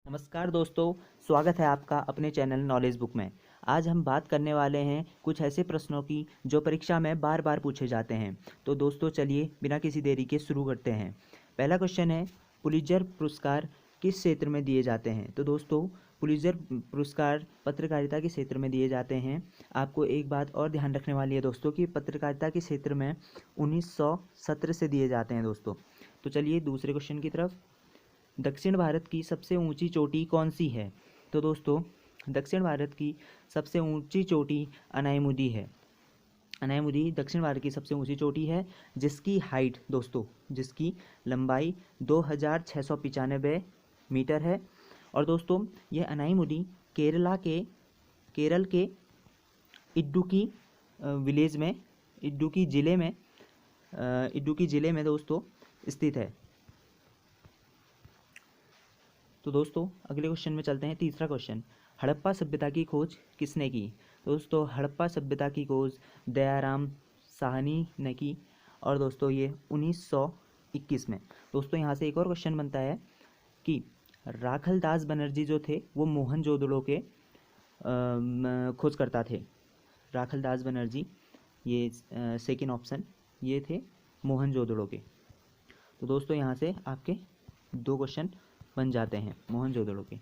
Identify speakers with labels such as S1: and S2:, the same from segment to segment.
S1: नमस्कार दोस्तों, स्वागत है आपका अपने चैनल नॉलेज बुक में। आज हम बात करने वाले हैं कुछ ऐसे प्रश्नों की जो परीक्षा में बार बार पूछे जाते हैं। तो दोस्तों चलिए बिना किसी देरी के शुरू करते हैं। पहला क्वेश्चन है, पुलित्जर पुरस्कार किस क्षेत्र में दिए जाते हैं? तो दोस्तों पुलित्जर पुरस्कार पत्रकारिता के क्षेत्र में दिए जाते हैं। आपको एक बात और ध्यान रखने वाली है दोस्तों कि पत्रकारिता के क्षेत्र में 1917 से दिए जाते हैं दोस्तों। तो चलिए दूसरे क्वेश्चन की तरफ। दक्षिण भारत की सबसे ऊंची चोटी कौन सी है? तो दोस्तों दक्षिण भारत की सबसे ऊंची चोटी अनायमुदी है। अनायमुदी दक्षिण भारत की सबसे ऊंची चोटी है, जिसकी हाइट दोस्तों, जिसकी लंबाई 2695 मीटर है। और दोस्तों यह अनायमुदी केरल के इडुक्की विलेज में, इडुक्की ज़िले में दोस्तों स्थित है। तो दोस्तों अगले क्वेश्चन में चलते हैं। तीसरा क्वेश्चन, हड़प्पा सभ्यता की खोज किसने की? दोस्तों हड़प्पा सभ्यता की खोज दयाराम साहनी ने की, और दोस्तों ये 1921 में। दोस्तों यहाँ से एक और क्वेश्चन बनता है कि राखलदास बनर्जी जो थे वो मोहनजोदड़ो के खोजकर्ता थे। राखलदास बनर्जी, ये सेकेंड ऑप्शन, ये थे मोहनजोदड़ो के। तो दोस्तों यहाँ से आपके दो क्वेश्चन बन जाते हैं मोहनजोदड़ो के।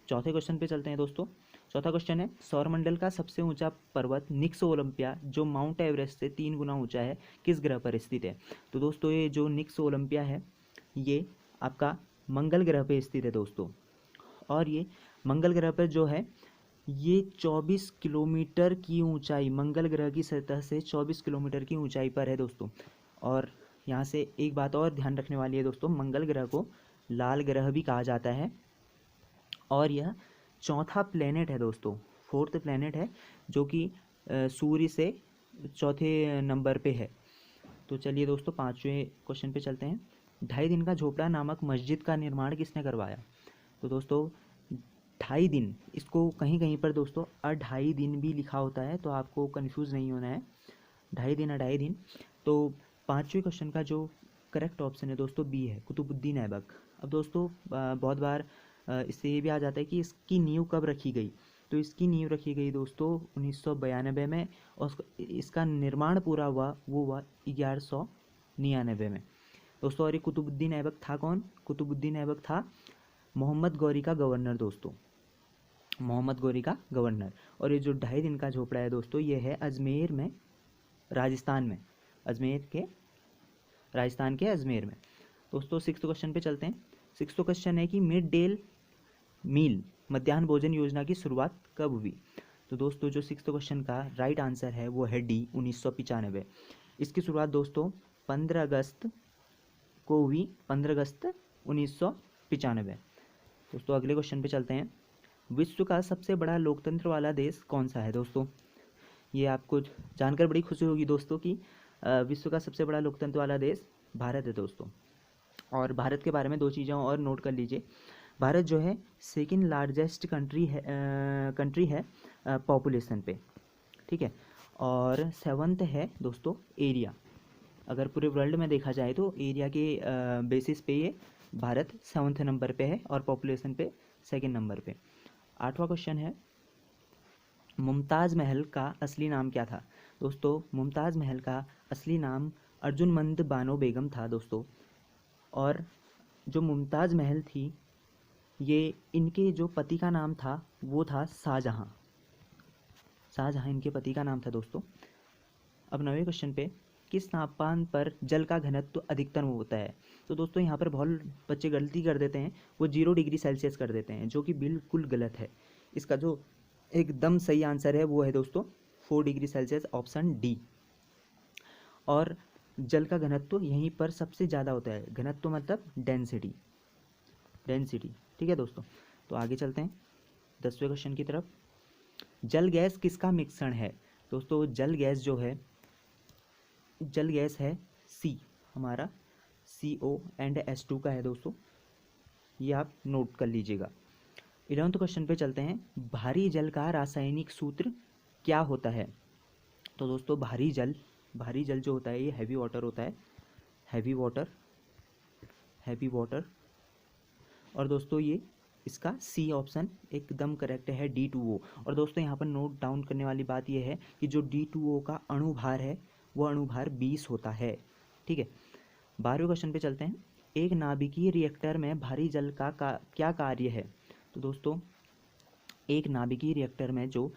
S1: चौथे क्वेश्चन पे चलते हैं दोस्तों। चौथा क्वेश्चन है, सौरमंडल का सबसे ऊंचा पर्वत निक्स ओलंपिया जो माउंट एवरेस्ट से 3 गुना ऊंचा है, किस ग्रह पर स्थित है? तो दोस्तों ये जो निक्स ओलंपिया है ये आपका मंगल ग्रह पे स्थित है दोस्तों। और ये मंगल ग्रह पर जो है ये 24 किलोमीटर की ऊंचाई, मंगल ग्रह की सतह से 24 किलोमीटर की ऊंचाई पर है दोस्तों। और यहाँ से एक बात और ध्यान रखने वाली है दोस्तों, मंगल ग्रह को लाल ग्रह भी कहा जाता है, और यह चौथा प्लेनेट है दोस्तों, फोर्थ प्लेनेट है, जो कि सूर्य से चौथे नंबर पे है। तो चलिए दोस्तों पांचवें क्वेश्चन पे चलते हैं। 2.5 दिन का झोपड़ा नामक मस्जिद का निर्माण किसने करवाया? तो दोस्तों 2.5 दिन, इसको कहीं कहीं पर दोस्तों 2.5 दिन भी लिखा होता है, तो आपको कंफ्यूज नहीं होना है। 2.5 दिन। तो पांचवें क्वेश्चन का जो करेक्ट ऑप्शन है दोस्तों बी है, कुतुबुद्दीन ऐबक। अब दोस्तों बहुत बार इससे ये भी आ जाता है कि इसकी नींव कब रखी गई? तो इसकी नींव रखी गई दोस्तों 1992 में, और इसका निर्माण पूरा हुआ वो हुआ 1199 में दोस्तों। और ये कुतुबुद्दीन ऐबक था कौन? कुतुबुद्दीन ऐबक था मोहम्मद गौरी का गवर्नर दोस्तों, मोहम्मद गौरी का गवर्नर। और ये जो 2.5 दिन का झोपड़ा है दोस्तों ये है अजमेर में, राजस्थान में, राजस्थान के अजमेर में दोस्तों। सिक्स्थ क्वेश्चन पे चलते हैं। सिक्स्थ क्वेश्चन है कि मिड डे मील मध्याह्न भोजन योजना की शुरुआत कब हुई? तो दोस्तों जो सिक्स्थ क्वेश्चन का राइट आंसर है वो है डी, 1995। इसकी शुरुआत दोस्तों 15 अगस्त को हुई, 15 अगस्त 1995 दोस्तों। अगले क्वेश्चन पे चलते हैं। विश्व का सबसे बड़ा लोकतंत्र वाला देश कौन सा है दोस्तों? ये आपको जानकर बड़ी खुशी होगी दोस्तों कि विश्व का सबसे बड़ा लोकतंत्र वाला देश भारत है दोस्तों। और भारत के बारे में दो चीज़ें और नोट कर लीजिए। भारत जो है सेकेंड लार्जेस्ट कंट्री है पॉपुलेशन पे, ठीक है। और 7th है दोस्तों एरिया। अगर पूरे वर्ल्ड में देखा जाए तो एरिया के बेसिस पे ये भारत 7th नंबर पे है, और पॉपुलेशन पे 2nd नंबर पे। 8वां क्वेश्चन है, मुमताज़ महल का असली नाम क्या था? दोस्तों मुमताज़ महल का असली नाम अर्जुनमंद बानो बेगम था दोस्तों। और जो मुमताज़ महल थी ये इनके जो पति का नाम था वो था शाहजहाँ। शाहजहाँ इनके पति का नाम था दोस्तों। अब 9वें क्वेश्चन पे, किस तापमान पर जल का घनत्व अधिकतम होता है? तो दोस्तों यहाँ पर बहुत बच्चे गलती कर देते हैं, वो 0 डिग्री सेल्सियस कर देते हैं, जो कि बिल्कुल गलत है। इसका जो एकदम सही आंसर है वो है दोस्तों 4 डिग्री सेल्सियस, ऑप्शन डी। और जल का घनत्व यहीं पर सबसे ज़्यादा होता है, घनत्व मतलब डेंसिटी, ठीक है दोस्तों। तो आगे चलते हैं 10वें क्वेश्चन की तरफ। जल गैस किसका मिश्रण है? दोस्तों जल गैस जो है, जल गैस है सी, हमारा CO&H2 का है दोस्तों, ये आप नोट कर लीजिएगा। 11th क्वेश्चन पे चलते हैं। भारी जल का रासायनिक सूत्र क्या होता है? तो दोस्तों भारी जल जो होता है ये हैवी वाटर होता है, हैवी वाटर। और दोस्तों ये इसका सी ऑप्शन एकदम करेक्ट है, D2O। और दोस्तों यहाँ पर नोट डाउन करने वाली बात यह है कि जो D2O का अणुभार है वो अणुभार 20 होता है। ठीक है, 12वें क्वेश्चन पे चलते हैं। एक नाभिकीय रिएक्टर में भारी जल का क्या कार्य है? तो दोस्तों एक नाभिकीय रिएक्टर में जो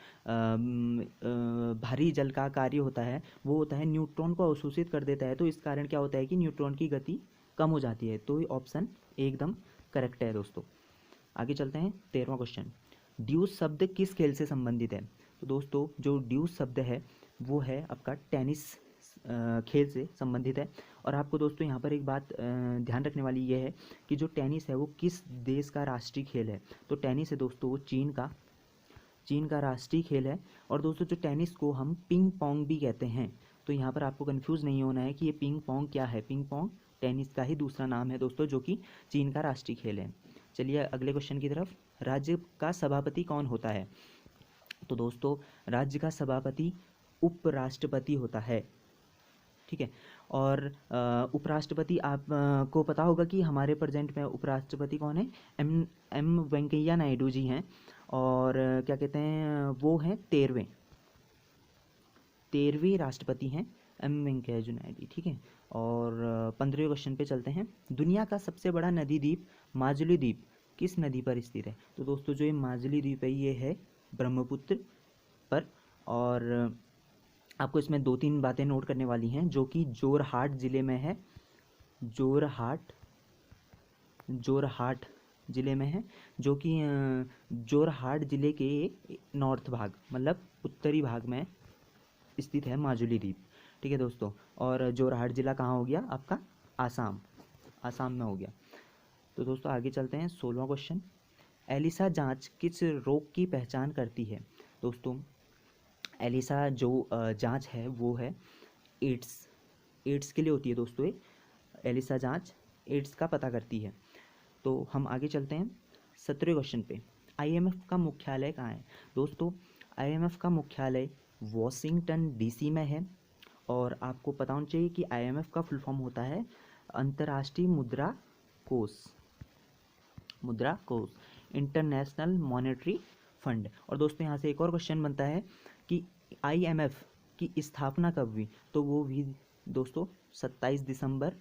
S1: भारी जल का कार्य होता है वो होता है न्यूट्रॉन को अवशोषित कर देता है। तो इस कारण क्या होता है कि न्यूट्रॉन की गति कम हो जाती है। तो ऑप्शन एकदम करेक्ट है दोस्तों। आगे चलते हैं, 13वां क्वेश्चन। ड्यूस शब्द किस खेल से संबंधित है? तो दोस्तों जो ड्यूस शब्द है वो है आपका टेनिस खेल से संबंधित है। और आपको दोस्तों यहाँ पर एक बात ध्यान रखने वाली ये है कि जो टेनिस है वो किस देश का राष्ट्रीय खेल है? तो टेनिस है दोस्तों वो चीन का राष्ट्रीय खेल है। और दोस्तों जो टेनिस को हम पिंग पोंग भी कहते हैं, तो यहाँ पर आपको कंफ्यूज नहीं होना है कि ये पिंग पोंग क्या है। पिंग पोंग टेनिस का ही दूसरा नाम है दोस्तों, जो कि चीन का राष्ट्रीय खेल है। चलिए अगले क्वेश्चन की तरफ। राज्य का सभापति कौन होता है? तो दोस्तों राज्य का सभापति उपराष्ट्रपति होता है। ठीक है, और उपराष्ट्रपति आप को पता होगा कि हमारे प्रेजेंट में उपराष्ट्रपति कौन है? एम वेंकैया नायडू जी हैं। और क्या कहते हैं, वो हैं 13वें राष्ट्रपति हैं एम वेंकैया नायडू। ठीक है, और 15वें क्वेश्चन पे चलते हैं। दुनिया का सबसे बड़ा नदी द्वीप माजुली द्वीप किस नदी पर स्थित है? तो दोस्तों जो ये माजुली द्वीप है ये है ब्रह्मपुत्र पर। और आपको इसमें 2-3 बातें नोट करने वाली हैं, जो कि जोरहाट ज़िले में है। जोरहाट ज़िले में है, जो कि जोरहाट ज़िले के नॉर्थ भाग मतलब उत्तरी भाग में स्थित है माजुली द्वीप। ठीक है दोस्तों, और जोरहाट ज़िला कहाँ हो गया आपका? आसाम में हो गया। तो दोस्तों आगे चलते हैं, 16वां क्वेश्चन। एलिसा जांच किस रोग की पहचान करती है? दोस्तों एलिसा जो जांच है वो है एड्स के लिए होती है दोस्तों। ये एलिसा जांच एड्स का पता करती है। तो हम आगे चलते हैं 17वें क्वेश्चन पे। आईएमएफ का मुख्यालय कहाँ है? दोस्तों आईएमएफ का मुख्यालय वॉशिंगटन डीसी में है। और आपको पता होना चाहिए कि आईएमएफ का फुल फॉर्म होता है अंतर्राष्ट्रीय मुद्रा कोष, इंटरनेशनल मॉनेटरी फंड। और दोस्तों यहाँ से एक और क्वेश्चन बनता है कि आईएमएफ की स्थापना कब हुई? तो वो भी दोस्तों 27 दिसंबर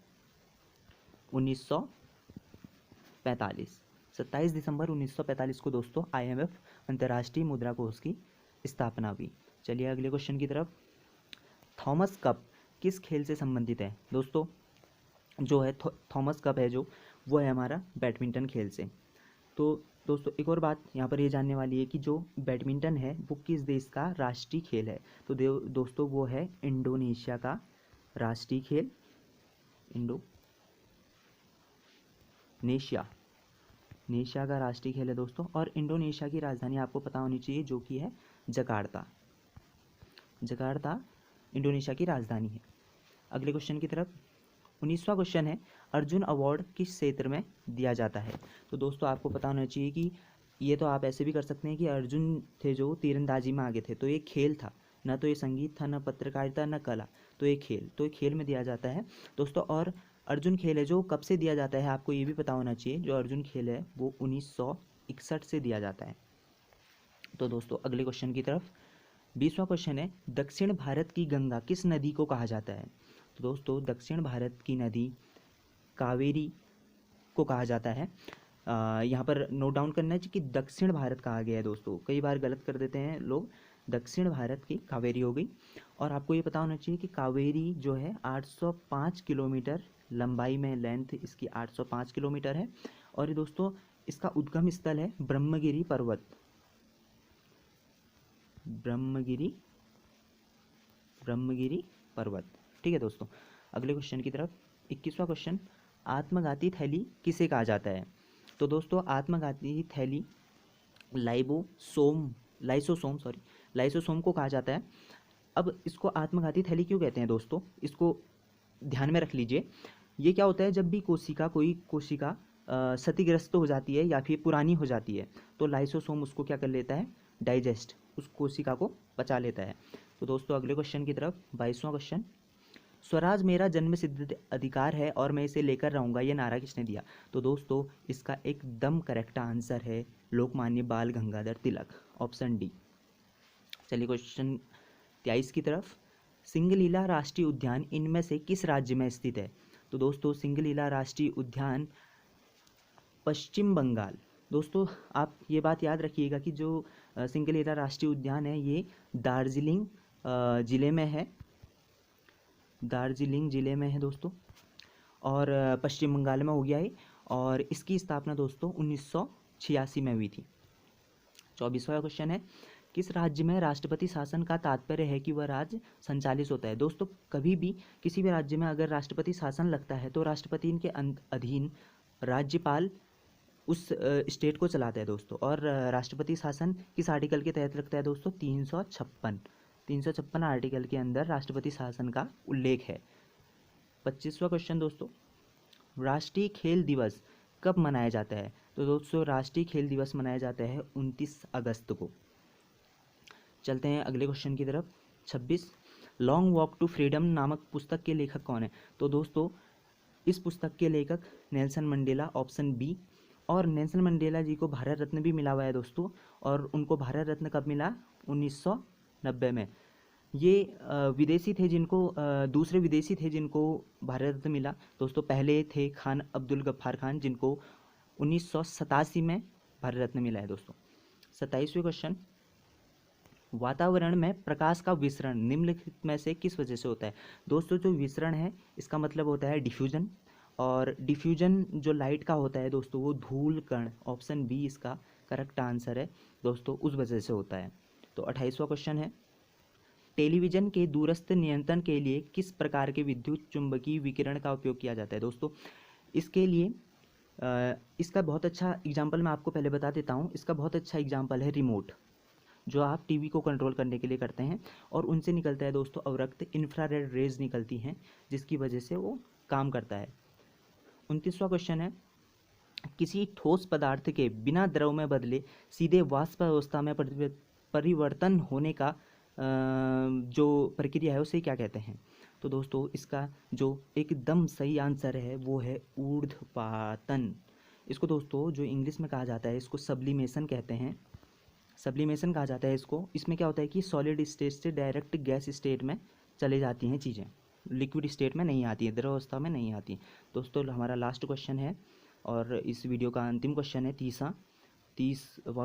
S1: 1945। 27 दिसंबर 1945 को दोस्तों आईएमएफ अंतर्राष्ट्रीय मुद्रा कोष की स्थापना हुई। चलिए अगले क्वेश्चन की तरफ। थॉमस कप किस खेल से संबंधित है? दोस्तों जो है थॉमस कप है जो वो है हमारा बैडमिंटन खेल से। तो दोस्तों एक और बात यहाँ पर ये जानने वाली है कि जो बैडमिंटन है वो किस देश का राष्ट्रीय खेल है? तो दोस्तों वो है इंडोनेशिया का राष्ट्रीय खेल। नेशिया का राष्ट्रीय खेल है दोस्तों। और इंडोनेशिया की राजधानी आपको पता होनी चाहिए, जो कि है जकार्ता इंडोनेशिया की राजधानी है। अगले क्वेश्चन की तरफ। 19वां क्वेश्चन है, अर्जुन अवार्ड किस क्षेत्र में दिया जाता है? तो दोस्तों आपको पता होना चाहिए कि ये तो आप ऐसे भी कर सकते हैं कि अर्जुन थे जो तीरंदाजी में आगे थे, तो ये खेल था, ना तो ये संगीत था, ना पत्रकारिता, ना कला। तो ये खेल में दिया जाता है दोस्तों। और अर्जुन खेल है जो कब से दिया जाता है आपको ये भी पता होना चाहिए। जो अर्जुन खेल है वो 1961 से दिया जाता है। तो दोस्तों अगले क्वेश्चन की तरफ। 20वां क्वेश्चन है, दक्षिण भारत की गंगा किस नदी को कहा जाता है? तो दोस्तों दक्षिण भारत की नदी कावेरी को कहा जाता है। यहाँ पर नोट डाउन करना है कि दक्षिण भारत कहा गया है दोस्तों, कई बार गलत कर देते हैं लोग। दक्षिण भारत की कावेरी हो गई। और आपको ये पता होना चाहिए कि कावेरी जो है 805 किलोमीटर लंबाई में, लेंथ इसकी 805 किलोमीटर है। और ये दोस्तों इसका उद्गम स्थल है ब्रह्मगिरी पर्वत। ठीक है दोस्तों, अगले क्वेश्चन की तरफ। 21वां क्वेश्चन, आत्मघाती थैली किसे कहा जाता है? तो दोस्तों आत्मघाती थैली लाइसोसोम को कहा जाता है। अब इसको आत्मघाती थैली क्यों कहते हैं दोस्तों, इसको ध्यान में रख लीजिए। ये क्या होता है, जब भी कोई कोशिका क्षतिग्रस्त हो जाती है या फिर पुरानी हो जाती है, तो लाइसोसोम उसको क्या कर लेता है, डाइजेस्ट, उस कोशिका को पचा लेता है। तो दोस्तों अगले क्वेश्चन की तरफ। 22वां क्वेश्चन, स्वराज मेरा जन्मसिद्ध अधिकार है और मैं इसे लेकर रहूँगा, ये नारा किसने दिया? तो दोस्तों इसका एकदम करेक्ट आंसर है लोकमान्य बाल गंगाधर तिलक, ऑप्शन डी। चलिए क्वेश्चन 23 की तरफ। सिंगलीला राष्ट्रीय उद्यान इनमें से किस राज्य में स्थित है? तो दोस्तों सिंगलीला राष्ट्रीय उद्यान पश्चिम बंगाल। दोस्तों आप ये बात याद रखिएगा कि जो सिंगलीला राष्ट्रीय उद्यान है ये दार्जिलिंग ज़िले में है, दार्जिलिंग ज़िले में है दोस्तों, और पश्चिम बंगाल में हो गया है। और इसकी स्थापना दोस्तों 1986 में हुई थी। 24वां क्वेश्चन है, किस राज्य में राष्ट्रपति शासन का तात्पर्य है कि वह राज्य संचालित होता है? दोस्तों कभी भी किसी भी राज्य में अगर राष्ट्रपति शासन लगता है तो राष्ट्रपति के अधीन राज्यपाल उस स्टेट को चलाता है दोस्तों। और राष्ट्रपति शासन किस आर्टिकल के तहत लगता है दोस्तों? 356 आर्टिकल के अंदर राष्ट्रपति शासन का उल्लेख है। 25वां क्वेश्चन दोस्तों, राष्ट्रीय खेल दिवस कब मनाया जाता है? तो दोस्तों राष्ट्रीय खेल दिवस मनाया जाता है 29 अगस्त को। चलते हैं अगले क्वेश्चन की तरफ। 26, लॉन्ग वॉक टू फ्रीडम नामक पुस्तक के लेखक कौन है? तो दोस्तों इस पुस्तक के लेखक नेल्सन मंडेला, ऑप्शन बी। और नेल्सन मंडेला जी को भारत रत्न भी मिला हुआ है दोस्तों, और उनको भारत रत्न कब मिला? 1990 में। ये विदेशी थे जिनको दूसरे विदेशी थे जिनको भारत रत्न मिला दोस्तों। पहले थे खान अब्दुल गफ्फार खान जिनको 1987 में भारत रत्न मिला है दोस्तों। 27वें क्वेश्चन, वातावरण में प्रकाश का विसरण निम्नलिखित में से किस वजह से होता है? दोस्तों जो विसरण है इसका मतलब होता है डिफ्यूजन, और डिफ्यूजन जो लाइट का होता है दोस्तों वो धूल कण, ऑप्शन बी इसका करेक्ट आंसर है दोस्तों, उस वजह से होता है। तो 28वां क्वेश्चन है, टेलीविज़न के दूरस्थ नियंत्रण के लिए किस प्रकार के विद्युत चुंबकीय विकिरण का उपयोग किया जाता है? दोस्तों इसके लिए इसका बहुत अच्छा एग्जाम्पल मैं आपको पहले बता देता हूँ। इसका बहुत अच्छा एग्जाम्पल है रिमोट, जो आप टीवी को कंट्रोल करने के लिए करते हैं, और उनसे निकलता है दोस्तों अवरक्त इंफ्रारेड रेज निकलती हैं जिसकी वजह से वो काम करता है। 29वां क्वेश्चन है, किसी ठोस पदार्थ के बिना द्रव में बदले सीधे वाष्प अवस्था में परिवर्तन होने का जो प्रक्रिया है उसे क्या कहते हैं? तो दोस्तों इसका जो एकदम सही आंसर है वो है ऊर्ध्वपातन। इसको दोस्तों जो इंग्लिश में कहा जाता है इसको सब्लिमेशन कहते हैं, सब्लिमेशन कहा जाता है इसको। इसमें क्या होता है कि सॉलिड स्टेट से डायरेक्ट गैस स्टेट में चले जाती हैं चीज़ें, लिक्विड स्टेट में नहीं आती है, द्रव अवस्था में नहीं आती। दोस्तों हमारा लास्ट क्वेश्चन है और इस वीडियो का अंतिम क्वेश्चन है 30वां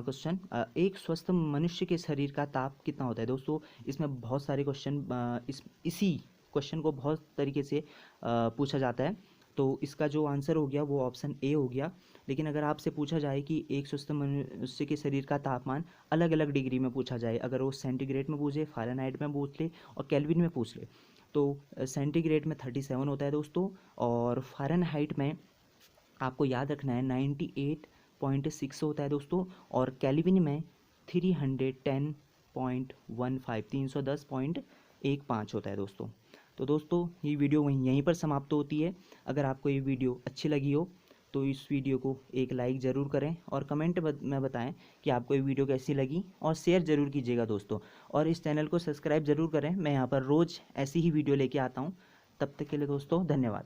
S1: क्वेश्चन, एक स्वस्थ मनुष्य के शरीर का ताप कितना होता है? दोस्तों इसमें बहुत सारे क्वेश्चन इसी क्वेश्चन को बहुत तरीके से पूछा जाता है, तो इसका जो आंसर हो गया वो ऑप्शन ए हो गया। लेकिन अगर आपसे पूछा जाए कि एक स्वस्थ मनुष्य के शरीर का तापमान अलग अलग डिग्री में पूछा जाए, अगर वो सेंटीग्रेड में पूछे, फ़ारेनहाइट में पूछ ले और केल्विन में पूछ ले, तो सेंटीग्रेड में 37 होता है दोस्तों, और फ़ारेनहाइट में आपको याद रखना है 98.6 होता है दोस्तों, और केल्विन में 310.15 होता है दोस्तों। तो दोस्तों ये वीडियो यहीं पर समाप्त होती है। अगर आपको ये वीडियो अच्छी लगी हो तो इस वीडियो को एक लाइक ज़रूर करें और कमेंट में बताएं कि आपको ये वीडियो कैसी लगी, और शेयर ज़रूर कीजिएगा दोस्तों, और इस चैनल को सब्सक्राइब ज़रूर करें। मैं यहाँ पर रोज़ ऐसी ही वीडियो लेके आता हूँ। तब तक के लिए दोस्तों धन्यवाद।